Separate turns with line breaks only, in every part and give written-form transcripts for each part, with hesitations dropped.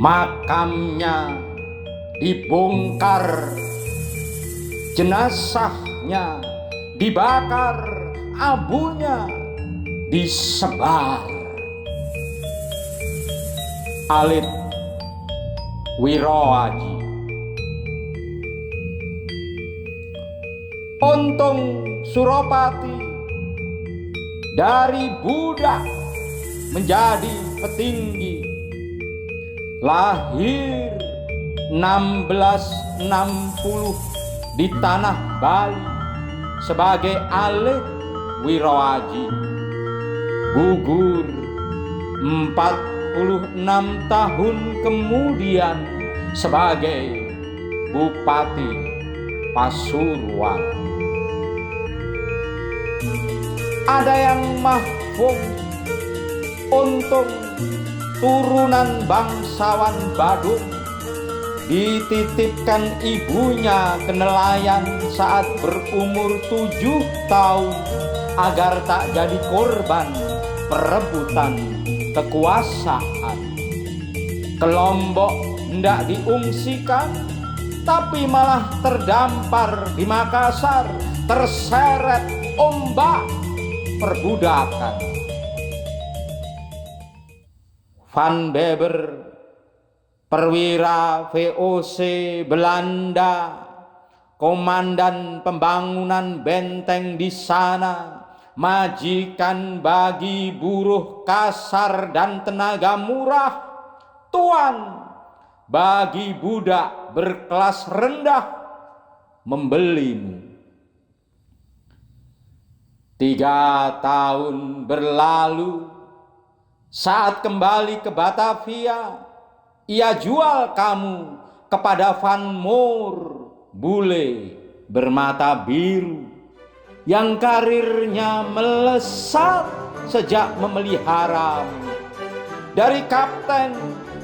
Makamnya dibongkar, jenazahnya dibakar, abunya disebar. Alit Wiroaji. Untung Suropati dari budak menjadi petinggi, lahir 1660 di tanah Bali sebagai Alit Wiroaji, gugur 46 tahun kemudian sebagai Bupati Pasuruan. Ada yang mahfum, untung turunan bangsawan Badung, dititipkan ibunya ke nelayan saat berumur 7 tahun agar tak jadi korban perebutan kekuasaan. Ke Lombok hendak diungsikan, tapi malah terdampar di Makassar, terseret ombak perbudakan. Van Beber, perwira VOC Belanda, komandan pembangunan benteng di sana, majikan bagi buruh kasar dan tenaga murah, tuan bagi budak berkelas rendah, membelimu. 3 tahun berlalu, saat kembali ke Batavia, ia jual kamu kepada Van Moor, bule bermata biru yang karirnya melesat sejak memeliharamu. Dari kapten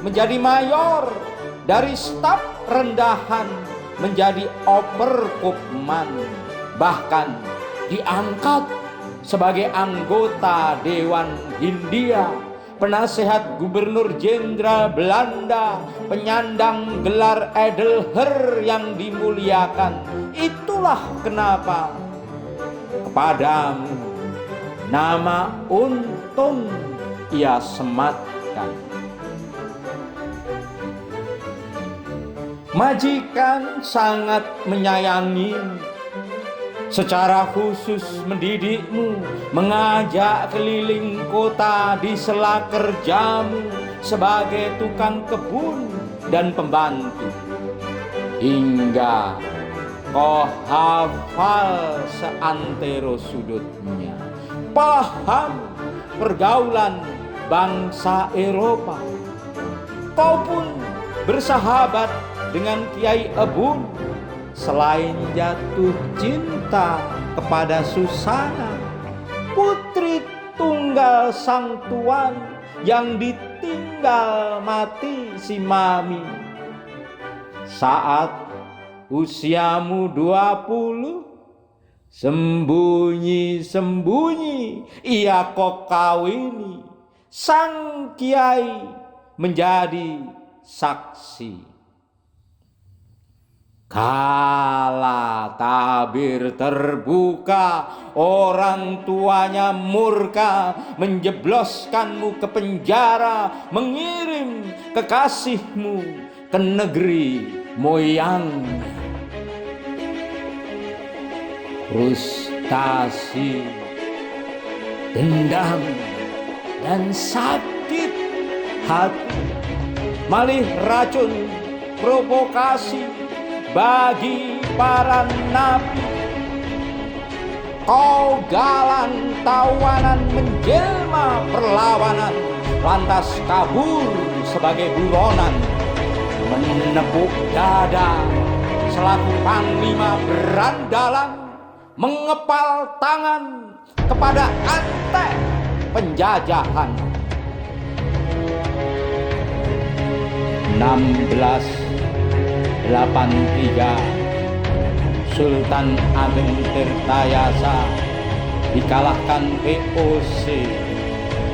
menjadi mayor, dari staf rendahan menjadi operkopman, bahkan diangkat sebagai anggota Dewan Hindia, penasehat Gubernur Jenderal Belanda, penyandang gelar Edelher yang dimuliakan. Itulah kenapa kepadamu nama untung ia sematkan. Majikan sangat menyayangimu, secara khusus mendidikmu, mengajak keliling kota di sela kerjamu sebagai tukang kebun dan pembantu, hingga kau hafal seantero sudutnya, paham pergaulan bangsa Eropa. Kau pun bersahabat dengan Kiai Ebun, selain jatuh cinta kepada Susana, putri tunggal sang tuan yang ditinggal mati si mami. Saat usiamu 20, sembunyi-sembunyi ia kau kawini, sang kiai menjadi saksi. Kala tabir terbuka, orang tuanya murka, menjebloskanmu ke penjara, mengirim kekasihmu ke negeri moyangnya. Frustasi, dendam, dan sakit hati, malih racun provokasi bagi para napi. Kau galang tawanan menjelma perlawanan, lantas kabur sebagai buronan, menepuk dada selaku panglima berandalan, mengepal tangan kepada antek penjajahan. 1683 Sultan Ageng Tirtayasa dikalahkan VOC.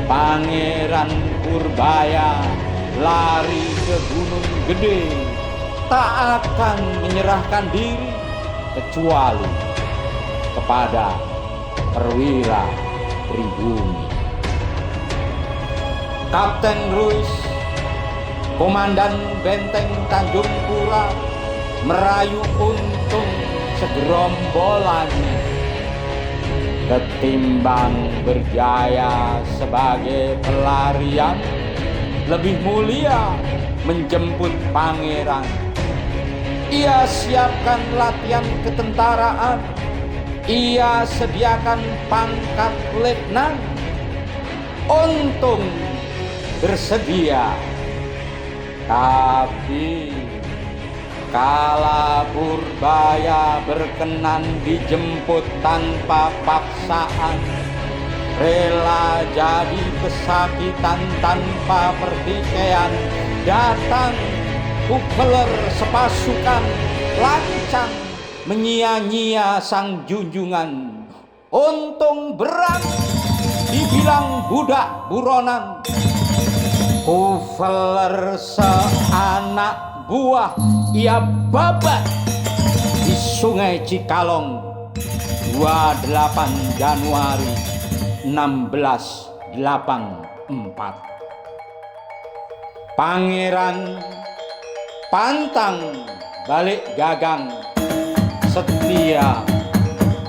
Pangeran Purbaya lari ke Gunung Gede, tak akan menyerahkan diri kecuali kepada perwira pribumi. Kapten Ruis, komandan benteng Tanjung Pura, merayu Untung segerombolannya. Ketimbang berjaya sebagai pelarian, lebih mulia menjemput pangeran. Ia siapkan latihan ketentaraan, ia sediakan pangkat letnan. Untung bersedia, tapi kala Purbaya berkenan dijemput tanpa paksaan, rela jadi pesakitan tanpa pertikaian, datang kupeler sepasukan, lancang menyia-nyia sang junjungan. Untung berat dibilang budak buronan, kupeler seanak buah ia babat di Sungai Cikalong 28 Januari 1684. Pangeran pantang balik gagang, setia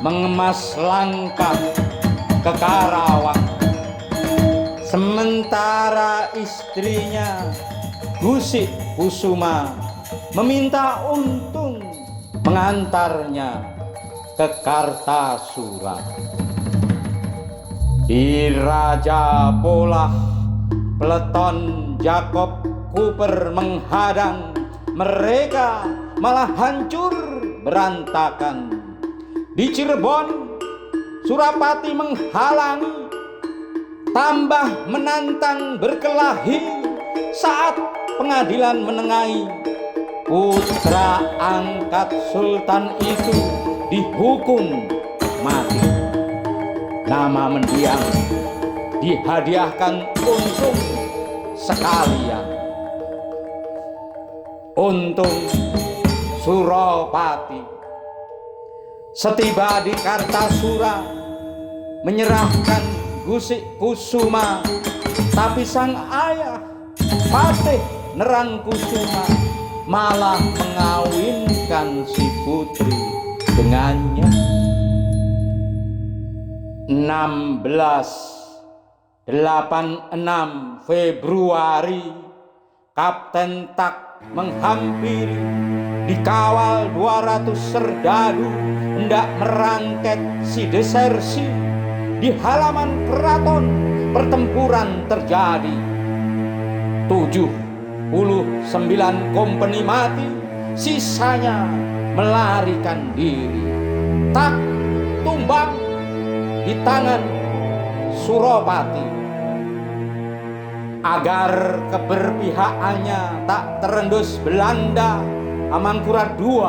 mengemas langkah ke Karawang. Sementara istrinya Gusik Kusuma meminta Untung mengantarnya ke Kartasura. Di Raja Polah, peleton Jakob Cooper menghadang, mereka malah hancur berantakan. Di Cirebon, Surapati menghalangi, tambah menantang berkelahi. Saat pengadilan menengahi, putra angkat Sultan itu dihukum mati. Nama mendiang dihadiahkan Untung sekalian. Untung Suropati setiba di Kartasura menyerahkan Gusik Kusuma, tapi sang ayah Patih Nerang Kusuma malah mengawinkan si putri dengannya. 1686 Februari, Kapten Tak menghampiri, dikawal 200 serdadu hendak merangket si desersi. Di halaman keraton pertempuran terjadi. 79 kompeni mati, sisanya melarikan diri. Tak tumbang di tangan Suropati. Agar keberpihakannya tak terendus Belanda, Amangkurat II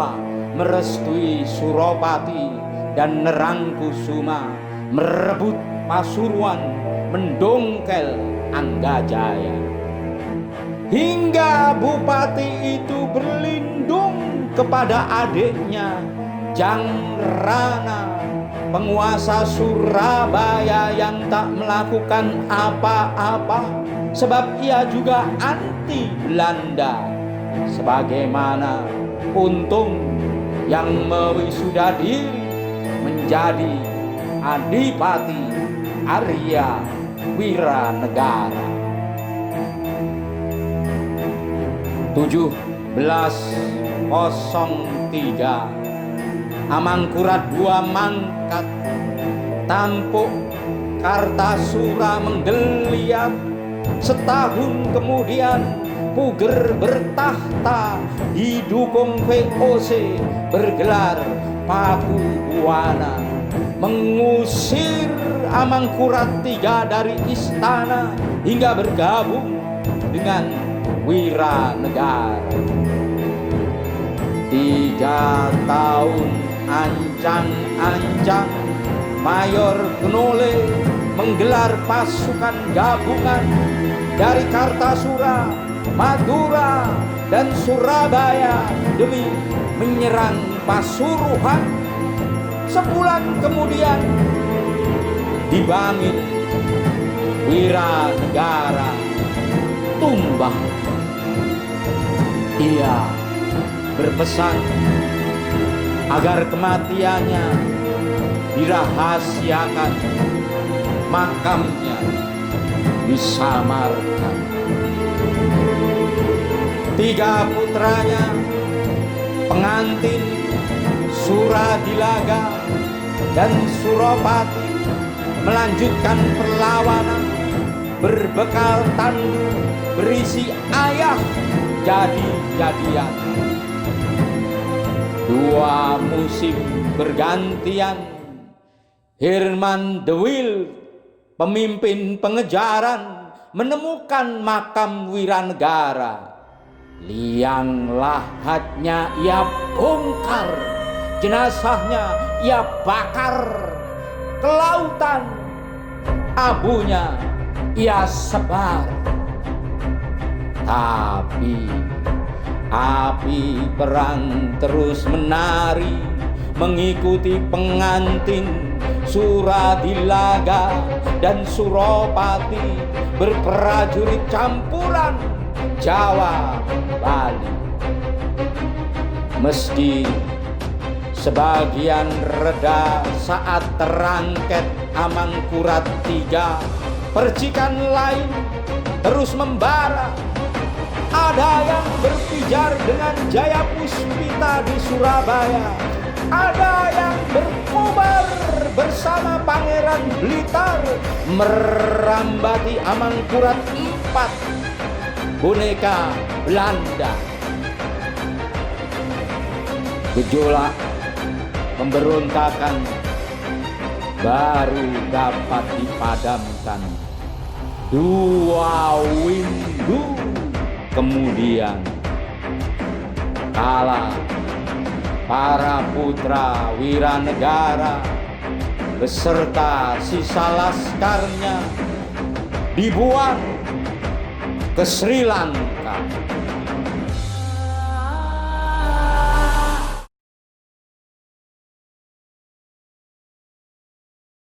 merestui Suropati dan Nerang Kusuma merebut Pasuruan, mendongkel Anggajaya. Hingga bupati itu berlindung kepada adiknya Jangrana, penguasa Surabaya yang tak melakukan apa-apa, sebab ia juga anti Belanda. Sebagaimana Untung yang mewisuda diri menjadi Adipati Arya Wiranegara. 1703 Amangkurat II mangkat, tampuk Kartasura menggeliat. Setahun kemudian Puger bertahta, didukung VOC bergelar Paku Buwana, mengusir Amangkurat III dari istana hingga bergabung dengan Wiranegara. 3 tahun ancang-ancang Mayor Gnole menggelar pasukan gabungan dari Kartasura Madura, dan Surabaya demi menyerang Pasuruan. Sebulan kemudian di Bangil, Wiranegara tumbang. Ia berpesan agar kematiannya dirahasiakan, makamnya disamarkan. 3 putranya, pengantin Suradilaga dan Suropati, melanjutkan perlawanan berbekal tandu berisi ayah jadi-jadian. 2 musim bergantian, Herman de Wilde, pemimpin pengejaran, menemukan makam Wiranegara. Liang lahatnya ia bongkar, jenazahnya ia bakar, ke lautan abunya ia sebar. Tapi api perang terus menari, mengikuti pengantin Suradilaga dan Suropati berprajurit campuran Jawa Bali. Meski sebagian reda saat terangket Amangkurat III, percikan lain terus membara. Ada yang berpijar dengan Jaya Puspita di Surabaya, ada yang berkobar bersama Pangeran Blitar merambati Amangkurat IV, boneka Belanda. Gejolak pemberontakan baru dapat dipadamkan 2 minggu kemudian, kala para putra Wiranegara beserta sisa laskarnya dibuang ke Sri Lanka.